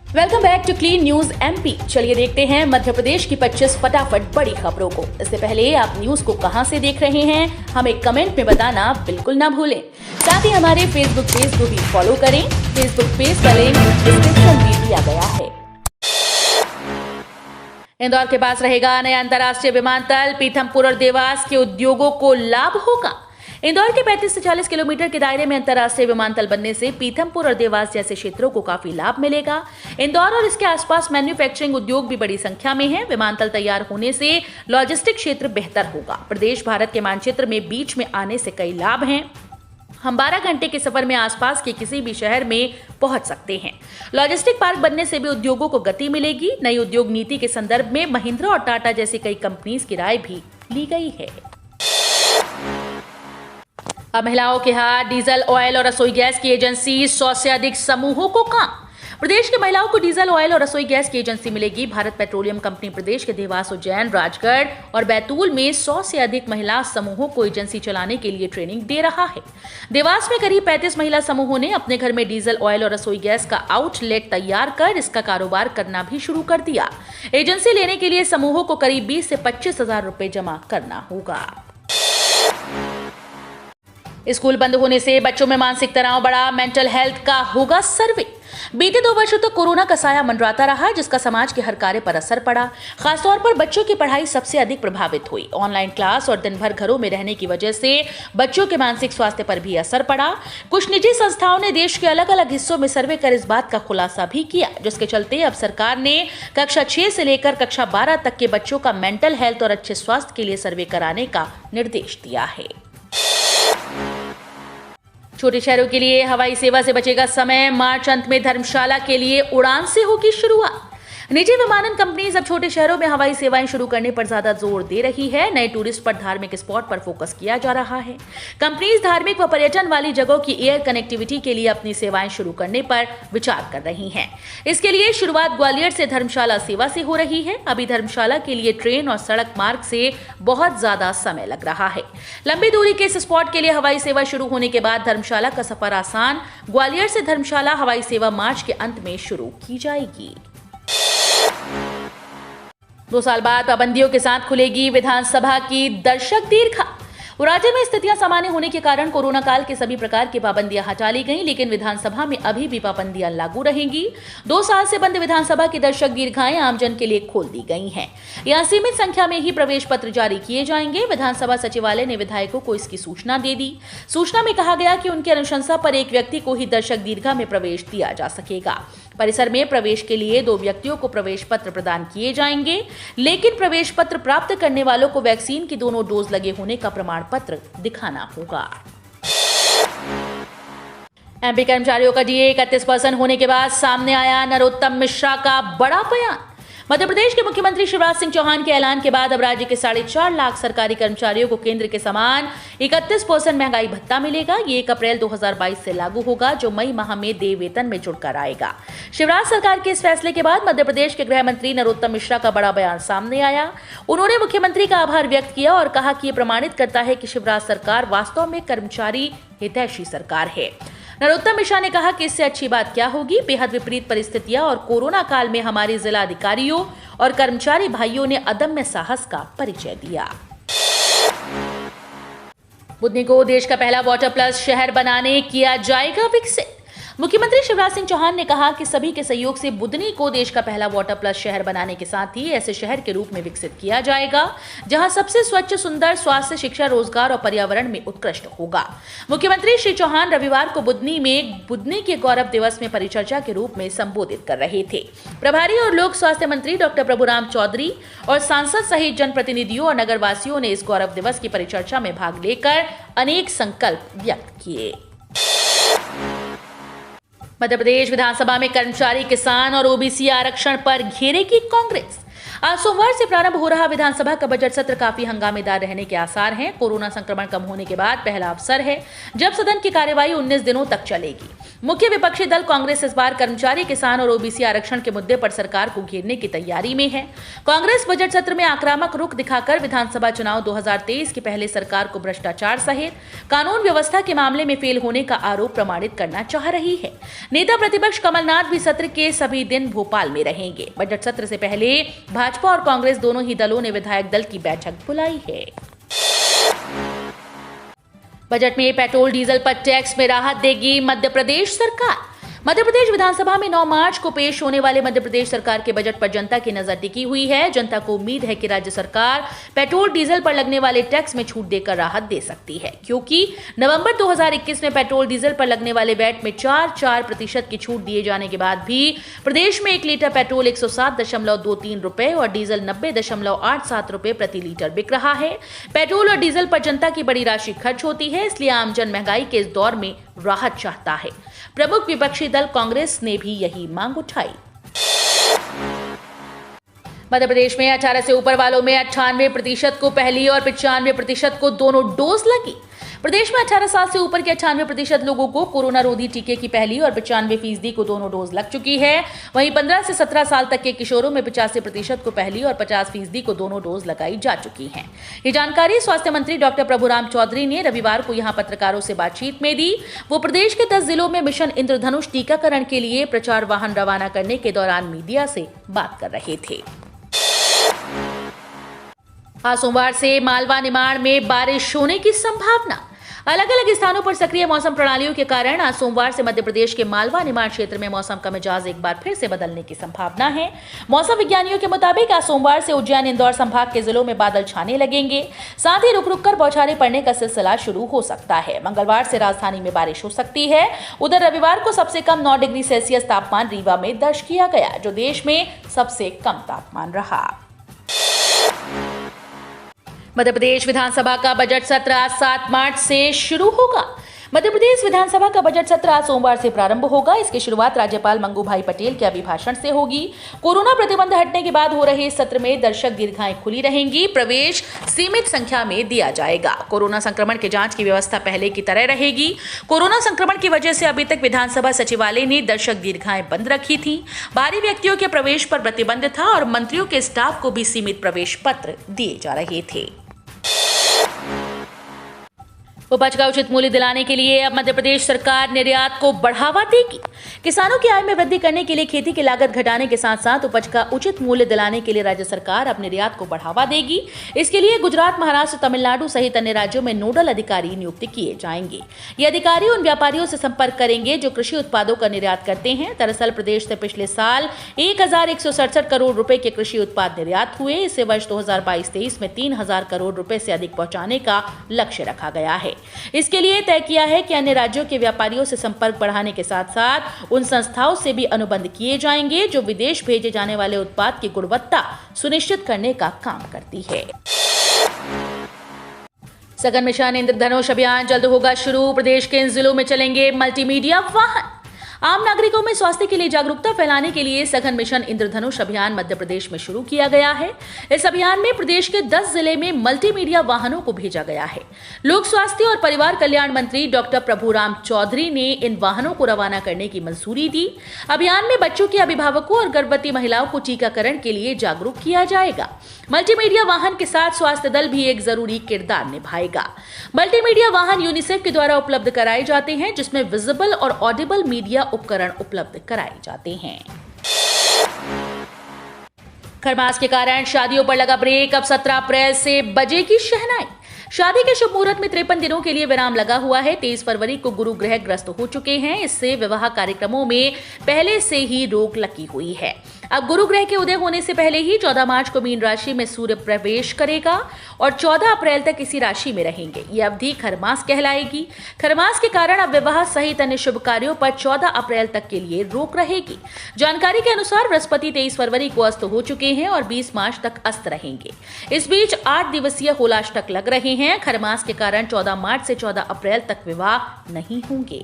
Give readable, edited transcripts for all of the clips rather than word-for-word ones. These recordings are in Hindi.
Welcome back to clean news MP. चलिए देखते हैं मध्य प्रदेश की 25 फटाफट बड़ी खबरों को। इससे पहले आप न्यूज को कहां से देख रहे हैं, हमें कमेंट में बताना बिल्कुल ना भूलें। साथ ही हमारे फेसबुक पेज को भी फॉलो करें। फेसबुक पेज का लिंक डिस्क्रिप्शन में दिया गया है। इंदौर के पास रहेगा नया अंतर्राष्ट्रीय विमानतल। पीथमपुर और देवास के उद्योगों को लाभ होगा। इंदौर के 35 से 40 किलोमीटर के दायरे में अंतर्राष्ट्रीय विमानतल बनने से पीथमपुर और देवास जैसे क्षेत्रों को काफी लाभ मिलेगा। इंदौर और इसके आसपास मैन्युफैक्चरिंग उद्योग भी बड़ी संख्या में है। विमानतल तैयार होने से लॉजिस्टिक क्षेत्र बेहतर होगा। प्रदेश भारत के मानचित्र में बीच में आने से कई लाभ हैं। हम 12 घंटे के सफर में आसपास के किसी भी शहर में पहुंच सकते हैं। लॉजिस्टिक पार्क बनने से भी उद्योगों को गति मिलेगी। नई उद्योग नीति के संदर्भ में महिंद्रा और टाटा जैसी कई कंपनीज की राय भी ली गई है। अब महिलाओं के हाथ डीजल, ऑयल और रसोई गैस की एजेंसी। 100 से अधिक समूहों को काम। प्रदेश के महिलाओं को डीजल, ऑयल और रसोई गैस की एजेंसी मिलेगी। भारत पेट्रोलियम कंपनी प्रदेश के देवास, उज्जैन, राजगढ़ और बैतूल में 100 से अधिक महिला समूहों को एजेंसी चलाने के लिए ट्रेनिंग दे रहा है। देवास में करीब 35 महिला समूहों ने अपने घर में डीजल, ऑयल और रसोई गैस का आउटलेट तैयार कर इसका कारोबार करना भी शुरू कर दिया। एजेंसी लेने के लिए समूहों को करीब 20 से 25 हजार रुपए जमा करना होगा। स्कूल बंद होने से बच्चों में मानसिक तनाव बढ़ा। मेंटल हेल्थ का होगा सर्वे। बीते 2 वर्षों तक कोरोना का साया मंडराता रहा, जिसका समाज के हर कार्य पर असर पड़ा। खासतौर पर बच्चों की पढ़ाई सबसे अधिक प्रभावित हुई। ऑनलाइन क्लास और दिन भर घरों में रहने की वजह से बच्चों के मानसिक स्वास्थ्य पर भी असर पड़ा। कुछ निजी संस्थाओं ने देश के अलग अलग हिस्सों में सर्वे कर इस बात का खुलासा भी किया, जिसके चलते अब सरकार ने कक्षा 6 से लेकर कक्षा 12 तक के बच्चों का मेंटल हेल्थ और अच्छे स्वास्थ्य के लिए सर्वे कराने का निर्देश दिया है। छोटे शहरों के लिए हवाई सेवा से बचेगा समय। मार्च अंत में धर्मशाला के लिए उड़ान से होगी शुरुआत। निजी विमानन कंपनीज अब छोटे शहरों में हवाई सेवाएं शुरू करने पर ज्यादा जोर दे रही है। नए टूरिस्ट पर धार्मिक स्पॉट पर फोकस किया जा रहा है। कंपनीज धार्मिक व पर्यटन वाली जगहों की एयर कनेक्टिविटी के लिए अपनी सेवाएं शुरू करने पर विचार कर रही हैं। इसके लिए शुरुआत ग्वालियर से धर्मशाला सेवा से हो रही है। अभी धर्मशाला के लिए ट्रेन और सड़क मार्ग से बहुत ज्यादा समय लग रहा है। लंबी दूरी के इस स्पॉट के लिए हवाई सेवा शुरू होने के बाद धर्मशाला का सफर आसान। ग्वालियर से धर्मशाला हवाई सेवा मार्च के अंत में शुरू की जाएगी। 2 साल बाद पाबंदियों के साथ खुलेगी विधानसभा की दर्शक दीर्घा। राज्य में स्थितियां सामान्य होने के कारण कोरोना काल के सभी प्रकार की पाबंदियां हटा ली गईं, लेकिन विधानसभा में अभी भी पाबंदियां लागू रहेंगी। 2 साल से बंद विधानसभा की दर्शक दीर्घाएं आमजन के लिए खोल दी गई हैं। यहां सीमित संख्या में ही प्रवेश पत्र जारी किए जाएंगे। विधानसभा सचिवालय ने विधायकों को इसकी सूचना दे दी। सूचना में कहा गया कि उनकी अनुशंसा पर एक व्यक्ति को ही दर्शक दीर्घा में प्रवेश दिया जा सकेगा। परिसर में प्रवेश के लिए 2 व्यक्तियों को प्रवेश पत्र प्रदान किए जाएंगे, लेकिन प्रवेश पत्र प्राप्त करने वालों को वैक्सीन की दोनों डोज लगे होने का प्रमाण पत्र दिखाना होगा। एमपी कर्मचारियों का डीए 31% होने के बाद सामने आया नरोत्तम मिश्रा का बड़ा बयान। मध्य प्रदेश के मुख्यमंत्री शिवराज सिंह चौहान के ऐलान के बाद अब राज्य के 4.5 लाख सरकारी कर्मचारियों को केंद्र के समान 31% महंगाई भत्ता मिलेगा। ये 1 अप्रैल 2022 से लागू होगा, जो मई माह में देय वेतन में जुड़कर आएगा। शिवराज सरकार के इस फैसले के बाद मध्य प्रदेश के गृह मंत्री नरोत्तम मिश्रा का बड़ा बयान सामने आया। उन्होंने मुख्यमंत्री का आभार व्यक्त किया और कहा कि ये प्रमाणित करता है कि शिवराज सरकार वास्तव में कर्मचारी हितैषी सरकार है। नरोत्तम मिश्रा ने कहा कि इससे अच्छी बात क्या होगी। बेहद विपरीत परिस्थितियां और कोरोना काल में हमारे जिला अधिकारियों और कर्मचारी भाइयों ने अदम्य साहस का परिचय दिया। बुधनी को देश का पहला वाटर प्लस शहर बनाने किया जाएगा विकसित। मुख्यमंत्री शिवराज सिंह चौहान ने कहा कि सभी के सहयोग से बुधनी को देश का पहला वाटर प्लस शहर बनाने के साथ ही ऐसे शहर के रूप में विकसित किया जाएगा जहां सबसे स्वच्छ, सुंदर, स्वास्थ्य, शिक्षा, रोजगार और पर्यावरण में उत्कृष्ट होगा। मुख्यमंत्री श्री चौहान रविवार को बुधनी के गौरव दिवस में परिचर्चा के रूप में संबोधित कर रहे थे। प्रभारी और लोक स्वास्थ्य मंत्री डॉक्टर प्रभुराम चौधरी और सांसद सहित जनप्रतिनिधियों और नगरवासियों ने इस गौरव दिवस की परिचर्चा में भाग लेकर अनेक संकल्प व्यक्त किए। मध्य प्रदेश विधानसभा में कर्मचारी, किसान और ओबीसी आरक्षण पर घेरेगी कांग्रेस। आज सोमवार से प्रारंभ हो रहा विधानसभा का बजट सत्र काफी हंगामेदार रहने के आसार हैं। कोरोना संक्रमण कम होने के बाद पहला अवसर है जब सदन की कार्यवाही 19 दिनों तक चलेगी। मुख्य विपक्षी दल कांग्रेस इस बार कर्मचारी, किसान और ओबीसी आरक्षण के मुद्दे पर सरकार को घेरने की तैयारी में है। कांग्रेस बजट सत्र में आक्रामक रुख दिखाकर विधानसभा चुनाव 2023 के पहले सरकार को भ्रष्टाचार सहित कानून व्यवस्था के मामले में फेल होने का आरोप प्रमाणित करना चाह रही है। नेता प्रतिपक्ष कमलनाथ भी सत्र के सभी दिन भोपाल में रहेंगे। बजट सत्र से पहले भाजपा और कांग्रेस दोनों ही दलों ने विधायक दल की बैठक बुलाई है। बजट में पेट्रोल डीजल पर टैक्स में राहत देगी मध्य प्रदेश सरकार। मध्य प्रदेश विधानसभा में 9 मार्च को पेश होने वाले मध्य प्रदेश सरकार के बजट पर जनता की नजर टिकी हुई है। जनता को उम्मीद है कि राज्य सरकार पेट्रोल डीजल पर लगने वाले टैक्स में छूट देकर राहत दे सकती है, क्योंकि नवंबर 2021 में पेट्रोल डीजल पर लगने वाले वैट में 4% की छूट दिए जाने के बाद भी प्रदेश में 1 लीटर पेट्रोल 107.23 रुपए और डीजल 90.87 रुपए प्रति लीटर बिक रहा है। पेट्रोल और डीजल पर जनता की बड़ी राशि खर्च होती है, इसलिए आमजन महंगाई के इस दौर में राहत चाहता है। प्रमुख विपक्षी दल कांग्रेस ने भी यही मांग उठाई। मध्य प्रदेश में 18 से ऊपर वालों में 98% को पहली और 95% को दोनों डोज लगी। प्रदेश में 18 साल से ऊपर के 98% लोगों को कोरोना रोधी टीके की पहली और 95% को दोनों डोज लग चुकी है। वहीं 15 से 17 साल तक के किशोरों में 85% को पहली और 50% को दोनों डोज लगाई जा चुकी हैं। ये जानकारी स्वास्थ्य मंत्री डॉक्टर प्रभुराम चौधरी ने रविवार को यहां पत्रकारों से बातचीत में दी। वो प्रदेश के 10 जिलों में मिशन इंद्रधनुष टीकाकरण के लिए प्रचार वाहन रवाना करने के दौरान मीडिया से बात कर रहे थे। आज सोमवार से मालवा निमाड़ में बारिश होने की संभावना। अलग अलग स्थानों पर सक्रिय मौसम प्रणालियों के कारण आज सोमवार से मध्य प्रदेश के मालवा निमाड़ क्षेत्र में मौसम का मिजाज एक बार फिर से बदलने की संभावना है। मौसम विज्ञानियों के मुताबिक आज सोमवार से उज्जैन, इंदौर संभाग के जिलों में बादल छाने लगेंगे। साथ ही रुक रुक कर बौछारें पड़ने का सिलसिला शुरू हो सकता है। मंगलवार से राजधानी में बारिश हो सकती है। उधर रविवार को सबसे कम 9 डिग्री सेल्सियस तापमान रीवा में दर्ज किया गया, जो देश में सबसे कम तापमान रहा। मध्य प्रदेश विधानसभा का बजट सत्र आज 7 मार्च से शुरू होगा। मध्य प्रदेश विधानसभा का बजट सत्र आज सोमवार से प्रारंभ होगा। इसकी शुरुआत राज्यपाल मंगू भाई पटेल के अभिभाषण से होगी। कोरोना प्रतिबंध हटने के बाद हो रहे इस सत्र में दर्शक दीर्घाएं खुली रहेंगी। प्रवेश सीमित संख्या में दिया जाएगा। कोरोना संक्रमण के जांच की व्यवस्था पहले की तरह रहेगी। कोरोना संक्रमण की वजह से अभी तक विधानसभा सचिवालय ने दर्शक दीर्घाएं बंद रखी थी। बाहरी व्यक्तियों के प्रवेश पर प्रतिबंध था और मंत्रियों के स्टाफ को भी सीमित प्रवेश पत्र दिए जा रहे थे। उपज का उचित मूल्य दिलाने के लिए अब मध्य प्रदेश सरकार निर्यात को बढ़ावा देगी। किसानों की आय में वृद्धि करने के लिए खेती की लागत घटाने के साथ साथ उपज का उचित मूल्य दिलाने के लिए राज्य सरकार अब निर्यात को बढ़ावा देगी। इसके लिए गुजरात, महाराष्ट्र, तमिलनाडु सहित अन्य राज्यों में नोडल अधिकारी नियुक्त किए जाएंगे। ये अधिकारी उन व्यापारियों से संपर्क करेंगे जो कृषि उत्पादों का निर्यात करते हैं। दरअसल प्रदेश से पिछले साल 1167 करोड़ रुपए के कृषि उत्पाद निर्यात हुए। इसे वर्ष 2022-23 में 3000 करोड़ रुपए से अधिक पहुंचाने का लक्ष्य रखा गया है। इसके लिए तय किया है कि अन्य राज्यों के व्यापारियों से संपर्क बढ़ाने के साथ साथ उन संस्थाओं से भी अनुबंध किए जाएंगे जो विदेश भेजे जाने वाले उत्पाद की गुणवत्ता सुनिश्चित करने का काम करती है। सघन मिशन इंद्रधनुष अभियान जल्द होगा शुरू। प्रदेश के इन जिलों में चलेंगे मल्टीमीडिया वाहन। आम नागरिकों में स्वास्थ्य के लिए जागरूकता फैलाने के लिए सघन मिशन इंद्रधनुष अभियान मध्य प्रदेश में शुरू किया गया है। इस अभियान में प्रदेश के 10 जिले में मल्टीमीडिया वाहनों को भेजा गया है। लोक स्वास्थ्य और परिवार कल्याण मंत्री डॉक्टर प्रभुराम चौधरी ने इन वाहनों को रवाना करने की मंजूरी दी। अभियान में बच्चों के अभिभावकों और गर्भवती महिलाओं को टीकाकरण के लिए जागरूक किया जाएगा। मल्टीमीडिया वाहन के साथ स्वास्थ्य दल भी एक जरूरी किरदार निभाएगा। मल्टीमीडिया वाहन यूनिसेफ के द्वारा उपलब्ध कराए जाते हैं, जिसमें विजिबल और ऑडिबल मीडिया उपकरण उपलब्ध कराए जाते हैं। खरमास के कारण शादियों पर लगा ब्रेक। अब 17 अप्रैल से बजेगी शहनाई। शादी के शुभ मुहूर्त में 53 दिनों के लिए विराम लगा हुआ है। 23 फरवरी को गुरु ग्रह ग्रस्त हो चुके हैं। इससे विवाह कार्यक्रमों में पहले से ही रोक लगी हुई है। अब गुरु ग्रह के उदय होने से पहले ही 14 मार्च को मीन राशि में सूर्य प्रवेश करेगा और 14 अप्रैल तक इसी राशि में रहेंगे। यह अवधि खरमास कहलाएगी। खरमास के कारण अब विवाह सहित अन्य शुभ कार्यों पर 14 अप्रैल तक के लिए रोक रहेगी। जानकारी के अनुसार बृहस्पति 23 फरवरी को अस्त हो चुके हैं और 20 मार्च तक अस्त रहेंगे। इस बीच 8 दिवसीय होलाष्टक लग रहे हैं। खरमास के कारण 14 मार्च से 14 अप्रैल तक विवाह नहीं होंगे।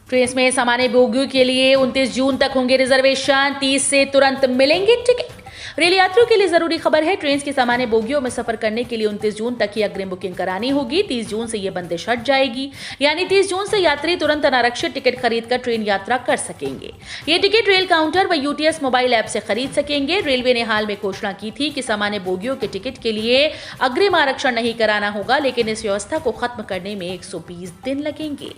ट्रेन में सामान्य बोगियों के लिए 29 जून तक होंगे रिजर्वेशन, 30 से तुरंत मिलेंगे टिकट। रेल यात्रियों के लिए जरूरी खबर है, ट्रेन की सामान्य बोगियों में सफर करने के लिए 29 जून तक ही अग्रिम बुकिंग करानी होगी। 30 जून से ये बंदिश हट जाएगी, यानी 30 जून से यात्री तुरंत अनारक्षित टिकट खरीदकर ट्रेन यात्रा कर सकेंगे। ये टिकट रेल काउंटर व यूटीएस मोबाइल ऐप से खरीद सकेंगे। रेलवे ने हाल में घोषणा की थी कि सामान्य बोगियों के टिकट के लिए अग्रिम आरक्षण नहीं कराना होगा, लेकिन इस व्यवस्था को खत्म करने में 120 दिन लगेंगे।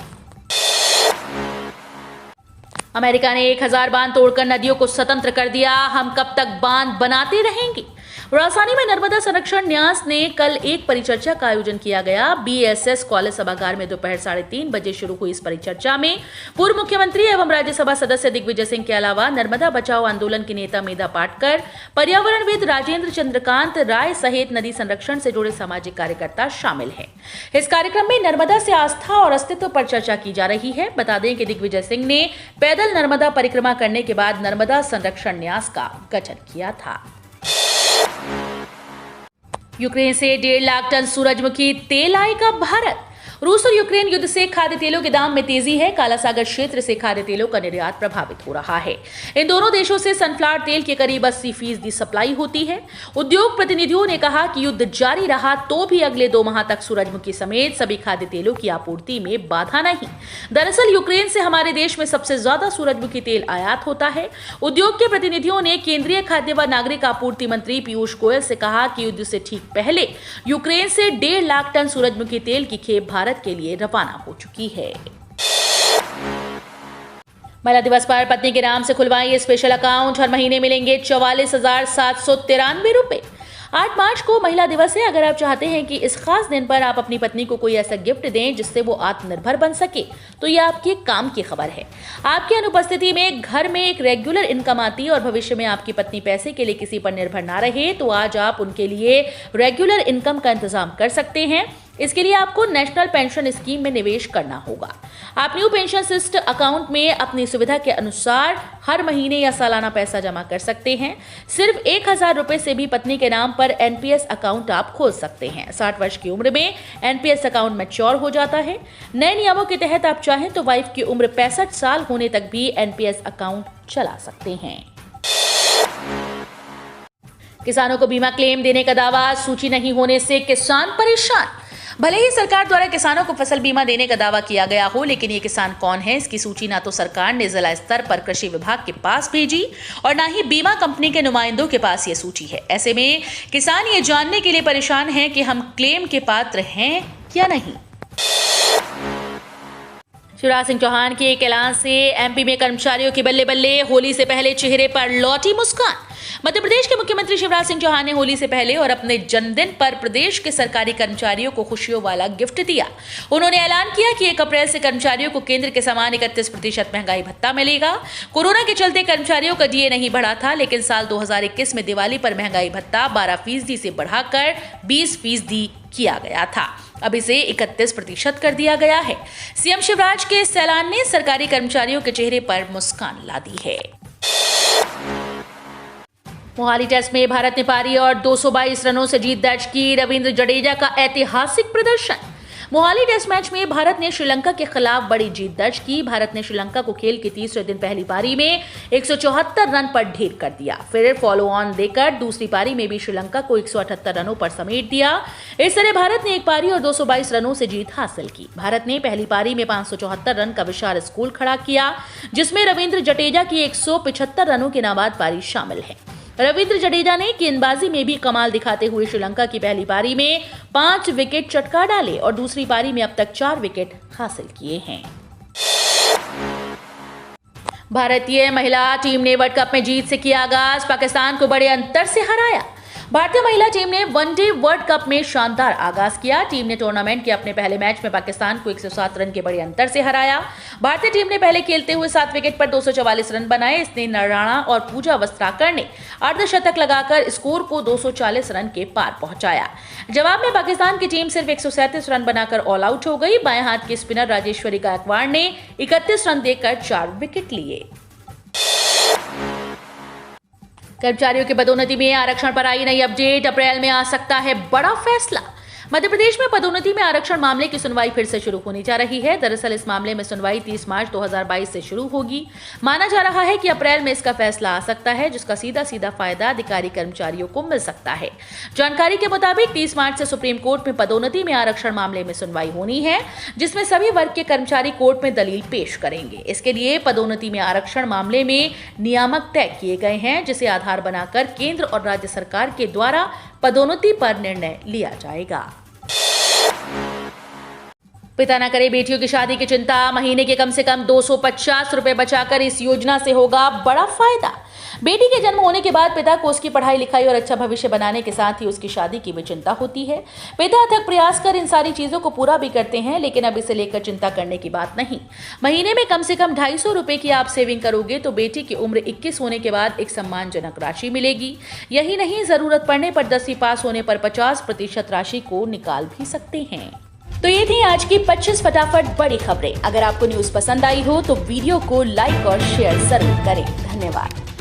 अमेरिका ने 1000 बांध तोड़कर नदियों को स्वतंत्र कर दिया, हम कब तक बांध बनाते रहेंगे। राजधानी में नर्मदा संरक्षण न्यास ने कल एक परिचर्चा का आयोजन किया गया। बीएसएस कॉलेज सभागार में दोपहर 3:30 बजे शुरू हुई इस परिचर्चा में पूर्व मुख्यमंत्री एवं राज्यसभा सदस्य दिग्विजय सिंह के अलावा नर्मदा बचाओ आंदोलन के नेता मेधा पाटकर, पर्यावरणविद राजेंद्र चंद्रकांत राय सहित नदी संरक्षण से जुड़े सामाजिक कार्यकर्ता शामिल हैं। इस कार्यक्रम में नर्मदा से आस्था और अस्तित्व पर चर्चा की जा रही है। बता दें कि दिग्विजय सिंह ने पैदल नर्मदा परिक्रमा करने के बाद नर्मदा संरक्षण न्यास का गठन किया था। यूक्रेन से 1.5 लाख टन सूरजमुखी तेल आएगा भारत। रूस और यूक्रेन युद्ध से खाद्य तेलों के दाम में तेजी है। काला सागर क्षेत्र से खाद्य तेलों का निर्यात प्रभावित हो रहा है। इन दोनों देशों से सनफ्लावर तेल की करीब 80% सप्लाई होती है। उद्योग प्रतिनिधियों ने कहा कि युद्ध जारी रहा तो भी अगले 2 माह तक सूरजमुखी समेत सभी खाद्य तेलों की आपूर्ति में बाधा नहीं। दरअसल यूक्रेन से हमारे देश में सबसे ज्यादा सूरजमुखी तेल आयात होता है। उद्योग के प्रतिनिधियों ने केंद्रीय खाद्य व नागरिक आपूर्ति मंत्री पीयूष गोयल से कहा कि युद्ध से ठीक पहले यूक्रेन से 1.5 लाख टन सूरजमुखी तेल की खेप भारत के लिए रवाना हो चुकी है। महिला दिवस पर पत्नी के नाम से खुलवाएं स्पेशल अकाउंट, हर महीने मिलेंगे 44,793 रुपए। 8 मार्च को महिला दिवस है। अगर आप चाहते हैं कि इस खास दिन पर आप अपनी पत्नी को कोई ऐसा गिफ्ट दें जिससे वो आत्मनिर्भर बन सके, तो ये आपके काम की खबर है। आपकी अनुपस्थिति में घर में एक रेगुलर इनकम आती और भविष्य में आपकी पत्नी पैसे के लिए किसी पर निर्भर ना रहे, तो आज आप उनके लिए रेगुलर इनकम का इंतजाम कर सकते हैं। इसके लिए आपको नेशनल पेंशन स्कीम में निवेश करना होगा। आप न्यू पेंशन सिस्ट अकाउंट में अपनी सुविधा के अनुसार हर महीने या सालाना पैसा जमा कर सकते हैं। सिर्फ 1000 रुपए से भी पत्नी के नाम पर एनपीएस अकाउंट आप खोल सकते हैं। 60 वर्ष की उम्र में एनपीएस अकाउंट मैच्योर हो जाता है। नए नियमों के तहत आप चाहें तो वाइफ की उम्र 65 साल होने तक भी एनपीएस अकाउंट चला सकते हैं। किसानों को बीमा क्लेम देने का दावा, सूची नहीं होने से किसान परेशान। भले ही सरकार द्वारा किसानों को फसल बीमा देने का दावा किया गया हो, लेकिन ये किसान कौन है, इसकी सूची ना तो सरकार ने जिला स्तर पर कृषि विभाग के पास भेजी और ना ही बीमा कंपनी के नुमाइंदों के पास ये सूची है। ऐसे में किसान ये जानने के लिए परेशान हैं कि हम क्लेम के पात्र हैं या नहीं। शिवराज सिंह चौहान के एक ऐलान से एमपी में कर्मचारियों की बल्ले बल्ले, होली से पहले चेहरे पर लौटी मुस्कान। मध्य प्रदेश के मुख्यमंत्री शिवराज सिंह चौहान ने होली से पहले और अपने जन्मदिन पर प्रदेश के सरकारी कर्मचारियों को खुशियों वाला गिफ्ट दिया। उन्होंने ऐलान किया कि 1 अप्रैल से कर्मचारियों को केंद्र के समान 31% महंगाई भत्ता मिलेगा। कोरोना के चलते कर्मचारियों का डीए नहीं बढ़ा था, लेकिन साल 2021 में दिवाली पर महंगाई भत्ता 12% से बढ़ाकर 20% किया गया था। अब इसे 31% कर दिया गया है। सीएम शिवराज के इस ऐलान ने सरकारी कर्मचारियों के चेहरे पर मुस्कान ला दी है। मोहाली टेस्ट में भारत ने पारी और 222 रनों से जीत दर्ज की। रविंद्र जडेजा का ऐतिहासिक प्रदर्शन। मोहाली टेस्ट मैच में भारत ने श्रीलंका के खिलाफ बड़ी जीत दर्ज की। भारत ने श्रीलंका को खेल के तीसरे दिन पहली पारी में 174 रन पर ढेर कर दिया। फिर फॉलो ऑन देकर दूसरी पारी में भी श्रीलंका को 178 रनों पर समेट दिया। इस तरह भारत ने एक पारी और 222 रनों से जीत हासिल की। भारत ने पहली पारी में 574 रन का विशाल स्कोर खड़ा किया, जिसमें रविंद्र जडेजा की 175 रनों की नाबाद पारी शामिल है। रविंद्र जडेजा ने गेंदबाजी में भी कमाल दिखाते हुए श्रीलंका की पहली पारी में 5 विकेट चटका डाले और दूसरी पारी में अब तक 4 विकेट हासिल किए हैं। भारतीय महिला टीम ने वर्ल्ड कप में जीत से किया आगाज, पाकिस्तान को बड़े अंतर से हराया। भारतीय महिला टीम ने वनडे वर्ल्ड कप में शानदार आगाज किया। टीम ने टूर्नामेंट के अपने पहले मैच में पाकिस्तान को 107 रन के बड़े अंतर से हराया। भारतीय टीम ने पहले खेलते हुए 7 विकेट पर 244 रन बनाए। इसने राणा और पूजा वस्त्राकर ने अर्धशतक लगाकर स्कोर को 240 रन के पार पहुंचाया। जवाब में पाकिस्तान की टीम सिर्फ 137 रन बनाकर ऑल आउट हो गई। बाएं हाथ के स्पिनर राजेश्वरी गायकवाड़ ने 31 रन देकर 4 विकेट लिए। कर्मचारियों की पदोन्नति में आरक्षण पर आई नई अपडेट। अप्रैल में आ सकता है बड़ा फैसला। मध्य प्रदेश में पदोन्नति में आरक्षण मामले की सुनवाई फिर से शुरू होने जा रही है। दरअसल इस मामले में सुनवाई 30 मार्च 2022 से शुरू होगी। माना जा रहा है कि अप्रैल में इसका फैसला आ सकता है, जिसका सीधा फायदा अधिकारी कर्मचारियों को मिल सकता है। जानकारी के मुताबिक 30 मार्च से सुप्रीम कोर्ट में पदोन्नति में आरक्षण मामले में सुनवाई होनी है, जिसमें सभी वर्ग के कर्मचारी कोर्ट में दलील पेश करेंगे। इसके लिए पदोन्नति में आरक्षण मामले में नियामक तय किए गए हैं, जिसे आधार बनाकर केंद्र और राज्य सरकार के द्वारा पदोन्नति पर निर्णय लिया जाएगा। पिता न करे बेटियों की शादी की चिंता, महीने के कम से कम 250 रुपए बचाकर इस योजना से होगा बड़ा फायदा। बेटी के जन्म होने के बाद पिता को उसकी पढ़ाई लिखाई और अच्छा भविष्य बनाने के साथ ही उसकी शादी की भी चिंता होती है। पिता अथक प्रयास कर इन सारी चीजों को पूरा भी करते हैं, लेकिन अब इसे लेकर चिंता करने की बात नहीं। महीने में कम से कम 250 रुपए की आप सेविंग करोगे तो बेटी की उम्र 21 होने के बाद एक सम्मानजनक राशि मिलेगी। यही नहीं, जरूरत पड़ने पर 10वीं पास होने पर 50% राशि को निकाल भी सकते हैं। तो ये थी आज की 25 फटाफट बड़ी खबरें। अगर आपको न्यूज पसंद आई हो तो वीडियो को लाइक और शेयर जरूर करें। धन्यवाद।